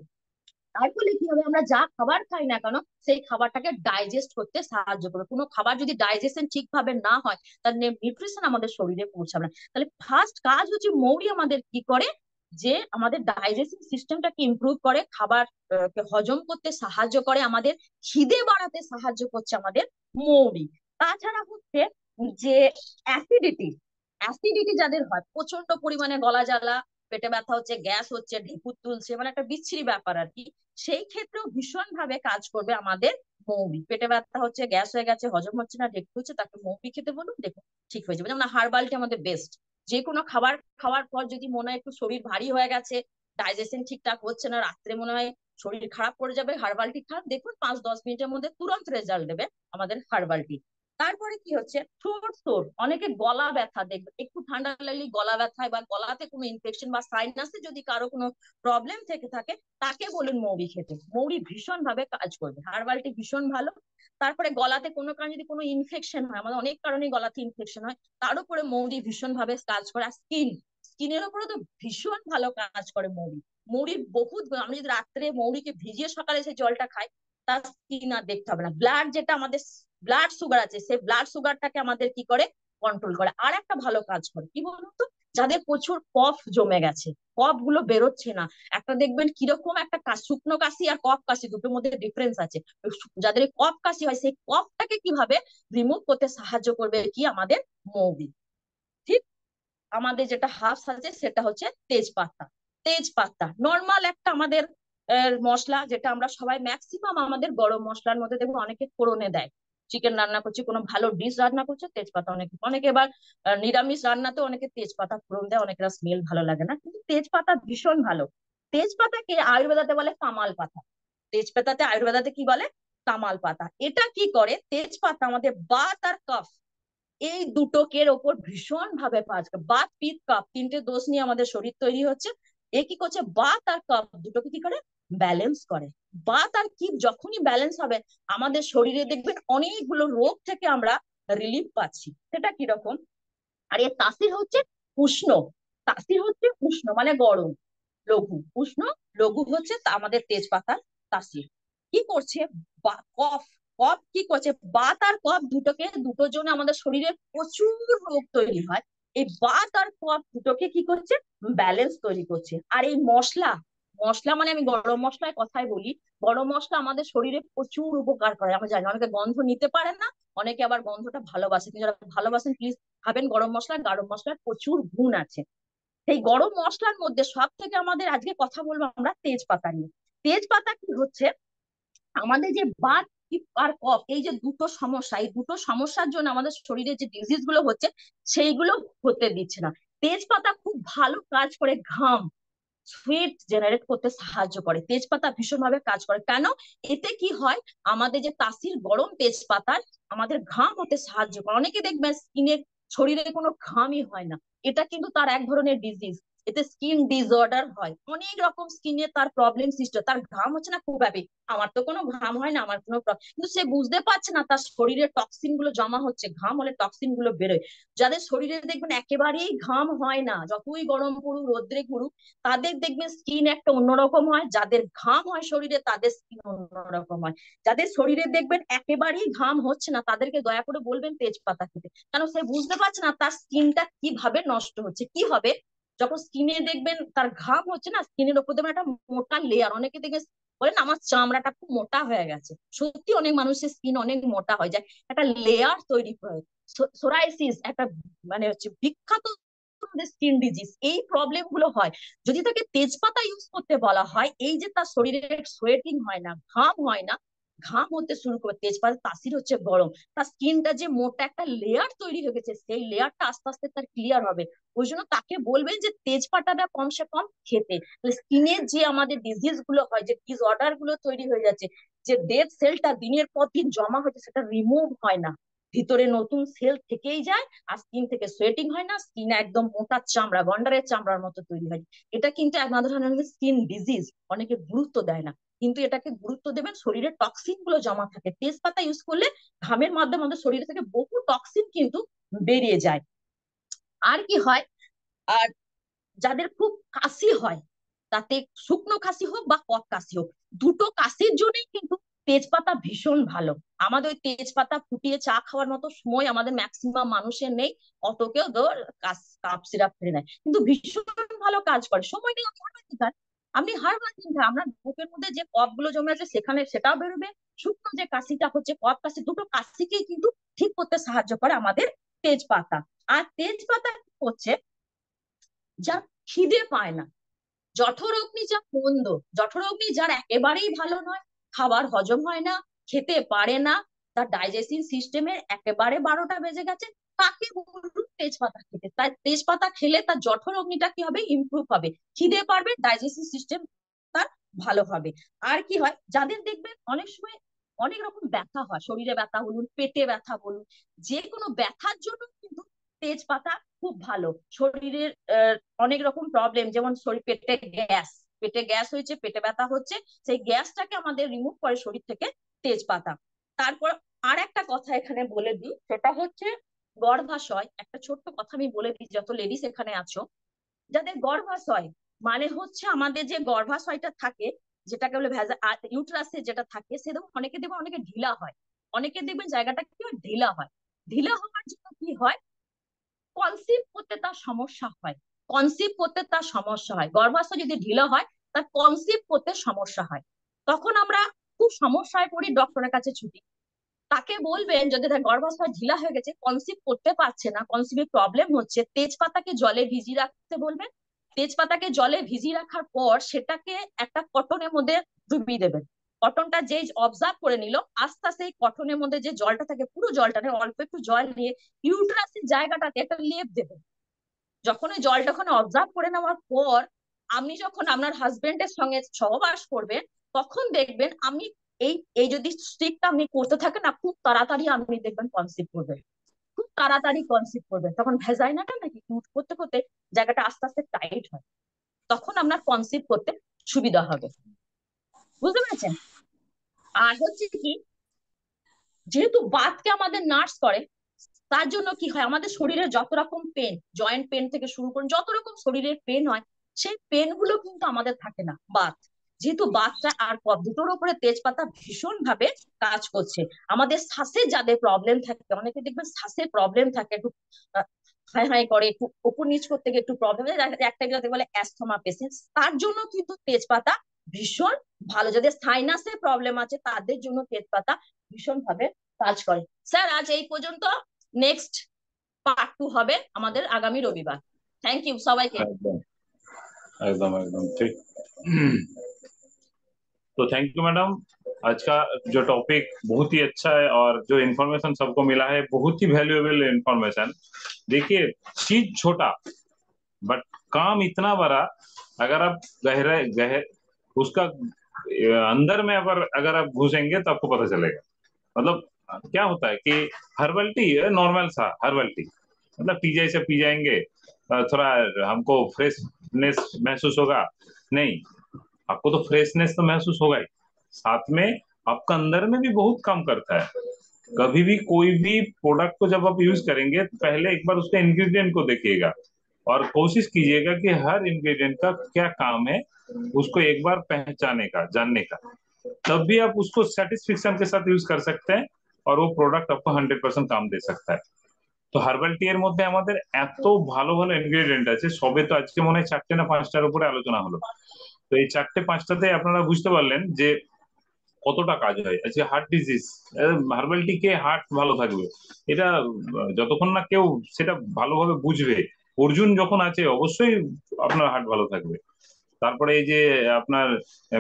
তার ফলে কি হবে, আমরা যা খাবার খাই না কেন সেই খাবারটাকে ডাইজেস্ট করতে সাহায্য করবে। কোনো খাবার যদি ডাইজেশন ঠিকভাবে না হয়, তার নিউট্রিশন আমাদের শরীরে পৌঁছাবে না। তাহলে ফার্স্ট কাজ হচ্ছে মৌরি আমাদের কি করে, যে আমাদের ডাইজেস্টিভ সিস্টেমটাকে ইমপ্রুভ করে, খাবার হজম করতে সাহায্য করে, আমাদের খিদে বাড়াতে সাহায্য করছে আমাদের মৌরি। তাছাড়া হচ্ছে যে অ্যাসিডিটি, অ্যাসিডিটি যাদের হয়, প্রচন্ড পরিমাণে গলা জ্বালা, পেটে ব্যথা হচ্ছে, গ্যাস হচ্ছে, ঢেকুর তুলছে, মানে একটা বিচ্ছিরি ব্যাপার আর কি, সেই ক্ষেত্রেও ভীষণ ভাবে কাজ করবে আমাদের মৌরি। পেটে ব্যথা হচ্ছে, গ্যাস হয়ে গেছে, হজম হচ্ছে না, ঢেকুর হচ্ছে, তাকে মৌরি খেতে বলুন, দেখুন ঠিক হয়ে যাবে। যেমন হার্বালটি আমাদের বেস্ট। যে কোনো খাবার খাওয়ার পর যদি মনে হয় একটু শরীর ভারী হয়ে গেছে, ডাইজেশন ঠিকঠাক হচ্ছে না, রাত্রে মনে হয় শরীর খারাপ করে যাবে, হার্বালটি খান, দেখুন 5-10 মিনিটের মধ্যে তুরন্ত রেজাল্ট দেবে আমাদের হার্বালটি। তারপরে কি হচ্ছে থ্রোট সোর, অনেকে গলা ব্যথা, দেখবে একটু ঠান্ডা লাগলে গলা ব্যথায় বা গলাতে কোনো ইনফেকশন বা সাইনাসে যদি কারো কোনো প্রবলেম থেকে থাকে, তাকে বলুন মৌরি খেতে, মৌরি ভীষণ ভাবে কাজ করবে, হার্বালটি ভীষণ ভালো। তারপরে গলাতে কোনো কারণে যদি কোনো ইনফেকশন হয়, আমাদের অনেক কারণে গলাতে ইনফেকশন হয়, তার উপরে মৌরি ভীষণ ভাবে কাজ করে। আর স্কিনের উপরে তো ভীষণ ভালো কাজ করে মৌরি। মৌরির বহুত, আমি যদি রাত্রে মৌরিকে ভিজিয়ে সকালে সেই জলটা খাই, তার স্কিন আর দেখতে হবে না। ব্লাড যেটা আমাদের ব্লাড সুগার আছে, সেই ব্লাড সুগারটাকে আমাদের কি করে কন্ট্রোল করে। আর একটা ভালো কাজ করে কি বলুন তো, যাদের প্রচুর কফ জমে গেছে, কফ গুলো বেরোচ্ছে না, একটা দেখবেন কিরকম একটা শুকনো কাশি আর কফ কাশি দুটোর মধ্যে ডিফারেন্স আছে। যাদের কফ কাশি হয়, সেই কফটাকে কিভাবে রিমুভ করতে সাহায্য করবে কি আমাদের মৌরি। ঠিক, আমাদের যেটা হাফ আছে সেটা হচ্ছে তেজপাতা। তেজপাতা নর্মাল একটা আমাদের মশলা, যেটা আমরা সবাই ম্যাক্সিমাম আমাদের গরম মশলার মধ্যে দেখবো, অনেকে ফোড়নে দেয়। চিকেন রান্না করছে, কোনো ভালো ডিশ রান্না করছে, তেজপাতা অনেকে অনেকে এবার নিরামিষ রান্নাতে অনেকে তেজপাতা ফোড়ন দেয়, অনেকের স্মেল ভালো লাগে না, কিন্তু তেজপাতা ভীষণ ভালো। তেজপাতাকে আয়ুর্বেদাতে বলে কামাল পাতা। তেজপাতাতে আয়ুর্বেদাতে কি বলে, কামাল পাতা। এটা কি করে, তেজপাতা আমাদের বাত আর কফ এই দুটোকের ওপর ভীষণ ভাবে কাজ করে। বাত পিত্ত কফ তিনটে দোষ নিয়ে আমাদের শরীর তৈরি হচ্ছে, এ কি করছে, বাত আর কফ দুটোকে কি করে ব্যালেন্স করে। বাত আর কি যখনই ব্যালেন্স হবে, আমাদের শরীরে দেখবেন অনেকগুলো রোগ থেকে আমরা রিলিফ পাচ্ছি। সেটা কিরকম, আর এর তাসির হচ্ছে উষ্ণ। তাসির হচ্ছে উষ্ণ মানে গরম, লঘু উষ্ণ, লঘু হচ্ছে আমাদের তেজপাতার তাসির। কি করছে, কফ, কফ কি করছে, বাত আর কফ দুটোকে, দুটোর জন্য আমাদের শরীরে প্রচুর রোগ তৈরি হয়। এই বাত আর কফ দুটোকে কি করছে, ব্যালেন্স তৈরি করছে। আর এই মশলা, মশলা মানে আমি গরম মশলার কথাই বলি। গরম মশলা আমাদের শরীরে প্রচুর উপকার করে, আমরা জানি। অনেকে গন্ধ নিতে পারে না, অনেকে আবার গন্ধটা ভালোবাসে। কিন্তু যারা ভালোবাসেন প্লিজ খাবেন গরম মশলা। গরম মশলার প্রচুর গুণ আছে। এই গরম মশলার মধ্যে সব থেকে আমাদের আজকে কথা বলবো আমরা তেজপাতা নিয়ে। তেজপাতা কি হচ্ছে, আমাদের যে বাত আর কফ, এই যে দুটো সমস্যা, এই দুটো সমস্যার জন্য আমাদের শরীরে যে ডিজিজ গুলো হচ্ছে সেইগুলো হতে দিচ্ছে না। তেজপাতা খুব ভালো কাজ করে, ঘাম সুইট জেনারেট করতে সাহায্য করে। তেজপাতা ভীষণ ভাবে কাজ করে কেন, এতে কি হয়, আমাদের যে তাসির গরম তেজপাতার আমাদের ঘাম হতে সাহায্য করে। অনেকে দেখবেন স্কিনের শরীরে কোনো ঘামই হয় না, এটা কিন্তু তার এক ধরনের ডিজিজ। এতে স্কিন ডিসঅর্ডার হয়, অনেক রকম স্কিনে তার প্রবলেম সৃষ্টি হয়। তার ঘাম হচ্ছে না খুব হ্যাপি, আমার তো কোনো ঘাম হয় না, আমার কোনো কিন্তু সে বুঝতে পারছে না তার শরীরে টক্সিন গুলো জমা হচ্ছে, ঘাম হলে টক্সিন গুলো বেরোয়। যাদের শরীরে দেখবেন একেবারেই ঘাম হয় না, যতই গরম পড়ুক রোদ্রে ঘুরুক, তাদের দেখবেন স্কিন একটা অন্যরকম হয়। যাদের ঘাম হয় শরীরে তাদের স্কিন অন্যরকম হয়। যাদের শরীরে দেখবেন একেবারেই ঘাম হচ্ছে না, তাদেরকে দয়া করে বলবেন তেজপাতা খেতে। কারণ সে বুঝতে পারছে না তার স্কিনটা কিভাবে নষ্ট হচ্ছে। কি হবে, যখন স্কিনে দেখবেন তার ঘাম হচ্ছে না, স্কিনের উপর দেখবেন একটা মোটা লেয়ার, অনেকে দেখে বলেন আমার চামড়াটা খুব মোটা হয়ে গেছে। সত্যি অনেক মানুষের স্কিন অনেক মোটা হয়ে যায়, একটা লেয়ার তৈরি হয়। সোরাইসিস একটা মানে হচ্ছে বিখ্যাত স্কিন ডিজিজ, এই প্রবলেম গুলো হয়। যদি তাকে তেজপাতা ইউজ করতে বলা হয়, এই যে তার শরীরে সোয়েটিং হয় না, ঘাম হয় না, ঘাম হতে শুরু করে, তেজপাতা তাসির হচ্ছে গরম, তার স্কিনটা যে মোটা একটা লেয়ার তৈরি হয়ে গেছে সেই লেয়ারটা আস্তে আস্তে তার ক্লিয়ার হবে। ওই জন্য তাকে বলবেন যে তেজপাতাটা কমসে কম খেতে। স্কিনের যে আমাদের ডিজিজ গুলো হয়, যে ডিসঅর্ডার গুলো তৈরি হয়ে যাচ্ছে, যে ডেড সেলটা দিনের পর দিন জমা হচ্ছে সেটা রিমুভ হয় না, ভিতরে নতুন সেল থেকেই যায়। আর স্কিন থেকে সোয়েটিং হয় না, স্কিন একদম মোটা চামড়া, গন্ডারের চামড়ার মতো তৈরি হয়। এটা কিন্তু এক ধরনের স্কিন ডিজিজ, অনেকে গুরুত্ব দেয় না। কিন্তু এটাকে গুরুত্ব দেবেন, শরীরে টক্সিন গুলো জমা থাকে, তেজপাতা ইউজ করলে ঘামের মাধ্যমে আমাদের শরীর থেকে বহু টক্সিন কিন্তু বেরিয়ে যায়। আর কি হয়, আর যাদের খুব কাশি হয়, তাতে শুকনো কাশি হোক বা কফ কাশি হোক, দুটো কাশির জন্যই কিন্তু তেজপাতা ভীষণ ভালো। আমাদের ওই তেজপাতা ফুটিয়ে চা খাওয়ার মতো সময় আমাদের ম্যাক্সিমাম মানুষের নেই, অত কেউ ধর কাপ সিরাপ খেয়ে নেয়, কিন্তু ভীষণ ভালো কাজ করে। সময় নেই আপনি হার্বাল টি খান, আপনার বুকের মধ্যে যে কফ গুলো জমে আছে সেখানে সেটাও বেরোবে। শুকনো যে কাশিটা হচ্ছে কফ কাশি, দুটো কাশিকেই কিন্তু ঠিক করতে সাহায্য করে আমাদের তেজপাতা। আর তেজপাতা হচ্ছে যার খিদে পায় না, জঠরগ্নি যা মন্দ, জঠরগ্নি যার একেবারেই ভালো নয়, খাবার হজম হয় না, খেতে পারে না, তার ডাইজেস্টিভ সিস্টেমের একেবারে 12টা বেজে গেছে, তাকে বলুন তেজপাতা খেতে। তাই তেজপাতা খেলে তার জঠরগ্নিটা কি হবে, ইমপ্রুভ হবে, খিদে পারবে, ডাইজেস্টিভ সিস্টেম তার ভালো হবে। আর কি হয়, যাদের দেখবেন অনেক সময় অনেক রকম ব্যথা হয়, শরীরে ব্যথা বলুন, পেটে ব্যথা বলুন, যে কোনো ব্যথার জন্য কিন্তু তেজপাতা খুব ভালো। শরীরের অনেক রকম প্রবলেম, যেমন শরীর পেটে গ্যাস, পেটে গ্যাস হয়েছে, পেটে ব্যথা হচ্ছে, সেই গ্যাসটাকে আমাদের রিমুভ করে শরীর থেকে তেজপাতা। তারপর আর একটা কথা এখানে বলে দিই, সেটা হচ্ছে গর্ভাশয়। একটা ছোট্ট কথা আমি বলে দিই, যত লেডিস এখানে আছো, যাদের গর্ভাশয় মানে হচ্ছে আমাদের যে গর্ভাশয়টা থাকে, যেটাকে বলে ভেজা ইউট্রাসে যেটা থাকে, সে দেখুন অনেকে দেখবেন অনেকে ঢিলা হয়, অনেকে দেখবেন জায়গাটা কি হয়, ঢিলা হয়। ঢিলা হওয়ার জন্য কি হয়, কনসিভ করতে তার সমস্যা হয়, কনসিভ করতে তার সমস্যা হয়। গর্ভাশয় যদি ঢিলা হয় তার কনসিভ করতে সমস্যা হয়, তখন আমরা খুব সমস্যায় পড়ি, ডক্টরের কাছে ছুটি। তাকে বলবেন যদি তার গর্ভাশয় ঢিলা হয়ে গেছে, কনসিভ করতে পারছে না, কনসিভের প্রবলেম হচ্ছে, তেজপাতাকে জলে ভিজিয়ে রাখতে বলবেন। তেজপাতাকে জলে ভিজিয়ে রাখার পর সেটাকে একটা কটনের মধ্যে ডুবিয়ে দেবেন। কটনটা যেই অবজার্ভ করে নিল, আস্তে আস্তে এই কটনের মধ্যে যে জলটা থাকে পুরো জলটা নিয়ে, অল্প একটু জল নিয়ে ইউট্রাসের জায়গাটাতে একটা লেপ দেবেন। যখন ওই জলটা ওখানে অবজার্ভ করে নেওয়ার পর আপনি যখন আপনার হাজবেন্ডের সঙ্গে সহবাস করবেন, তখন দেখবেন আমি এই এই যদি স্ট্রিকটা আপনি করতে থাকেন না, খুব তাড়াতাড়ি আপনি দেখবেন কনসিভ করবেন, খুব তাড়াতাড়ি কনসিভ করবেন। তখন ভেজাইনাটা নাকি ইউজ করতে করতে জায়গাটা আস্তে আস্তে টাইট হয়, তখন আপনার কনসিভ করতে সুবিধা হবে। বুঝতে পেরেছেন? আর হচ্ছে কি, যেহেতু বাতকে আমাদের নার্স করে, তার জন্য কি হয়, আমাদের শরীরে যত রকম পেন, জয়েন্ট পেন থেকে শুরু করে যত রকম শরীরের পেন হয়, সেই পেন গুলো কিন্তু আমাদের থাকে না বাত, যেহেতু বাতটা আর কফ দুটোর উপরে তেজপাতা ভীষণ ভাবে কাজ করছে। আমাদের শ্বাসের যাদের প্রবলেম থাকে, অনেকে দেখবেন শ্বাসের প্রবলেম থাকে, একটু হাই হাই করে, একটু উপর নিচ করতে গিয়ে একটু প্রবলেম, একটা যাতে বলে অ্যাস্থমা পেশেন্ট, তার জন্য কিন্তু তেজপাতা ভীষণ ভালো। যাদের সাইনাসের প্রবলেম আছে তাদের জন্য তেজপাতা ভীষণ ভাবে কাজ করে। স্যার আজ এই পর্যন্ত, নেক্সট পার্ট 2 হবে আমাদের আগামী রবিবার। থ্যাংক ইউ সবাইকে। একদম একদম একদম ঠিক। तो थैंक यू मैडम। आज का जो टॉपिक बहुत ही अच्छा है और जो इन्फॉर्मेशन सबको मिला है बहुत ही वैल्यूएबल इन्फॉर्मेशन। देखिए, चीज छोटा बट काम इतना बड़ा। अगर आप गहरे गहरे उसका अंदर में अगर अगर आप घुसेंगे तो आपको पता चलेगा। मतलब क्या होता है कि हर्बल टी नॉर्मल सा हर्बल टी, मतलब पी जाए से पी जाएंगे, थोड़ा हमको फ्रेशनेस महसूस होगा। नहीं, आपको तो फ्रेशनेस तो महसूस होगा ही, साथ में आपका अंदर में भी बहुत काम करता है। कभी भी कोई भी प्रोडक्ट को जब आप यूज करेंगे तो पहले एक बार उसके इंग्रेडिएंट को देखिएगा और कोशिश कीजिएगा कि हर इंग्रेडिएंट का क्या काम है उसको एक बार पहचाने का, जानने का। तब भी आप उसको सेटिस्फेक्शन के साथ यूज कर सकते हैं और वो प्रोडक्ट आपको 100% काम दे सकता है। তো হার্বাল টি এর মধ্যে আমাদের এত ভালো ভালো ইনগ্রেডিয়েন্ট আছে, সবে তো আজকে মনে হয় 4টে না 5টার উপরে আলোচনা হলো। তো এই 4টে 5টাতে আপনারা বুঝতে পারলেন যে কতটা কাজ হয়। আজকে হার্ট ডিজিজ, হার্বাল টি কে হার্ট ভালো থাকবে, এটা যতক্ষণ না কেউ সেটা ভালোভাবে বুঝবে, অর্জুন যখন আছে অবশ্যই আপনার হার্ট ভালো থাকবে। তারপরে এই যে আপনার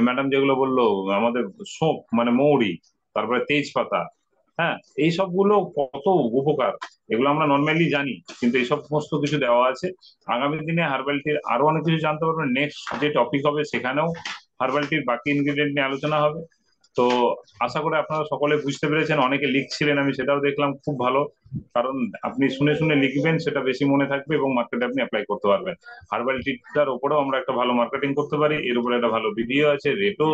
ম্যাডাম যেগুলো বললো, আমাদের শোক মানে মৌরি, তারপরে তেজপাতা, হ্যাঁ, এই সবগুলো কত উপকার, এগুলো আমরা নর্মালি জানি, কিন্তু এই সব সমস্ত কিছু দেওয়া আছে। আগামী দিনে হার্বাল টির আরো অনেক কিছু জানতে পারবেন। নেক্সট যে টপিক হবে সেখানেও হার্বাল টির বাকি ইনগ্রিডিয়েন্ট নিয়ে আলোচনা হবে। তো আশা করি আপনারা সকলে বুঝতে পেরেছেন। অনেকে লিখছিলেন, আমি সেটাও দেখলাম, খুব ভালো। কারণ আপনি শুনে শুনে লিখবেন, সেটা বেশি মনে থাকবে এবং মার্কেটে আপনি অ্যাপ্লাই করতে পারবেন। হার্বাল টিটার উপরেও আমরা একটা ভালো মার্কেটিং করতে পারি, এর উপরে একটা ভালো ভিডিও আছে, রেটও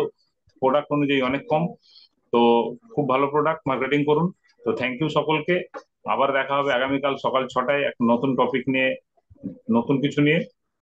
প্রোডাক্ট অনুযায়ী অনেক কম। তো খুব ভালো প্রোডাক্ট, মার্কেটিং করুন। তো থ্যাংক ইউ সকলকে। আবার দেখা হবে আগামীকাল সকাল 6টায় এক নতুন টপিক নিয়ে, নতুন কিছু নিয়ে।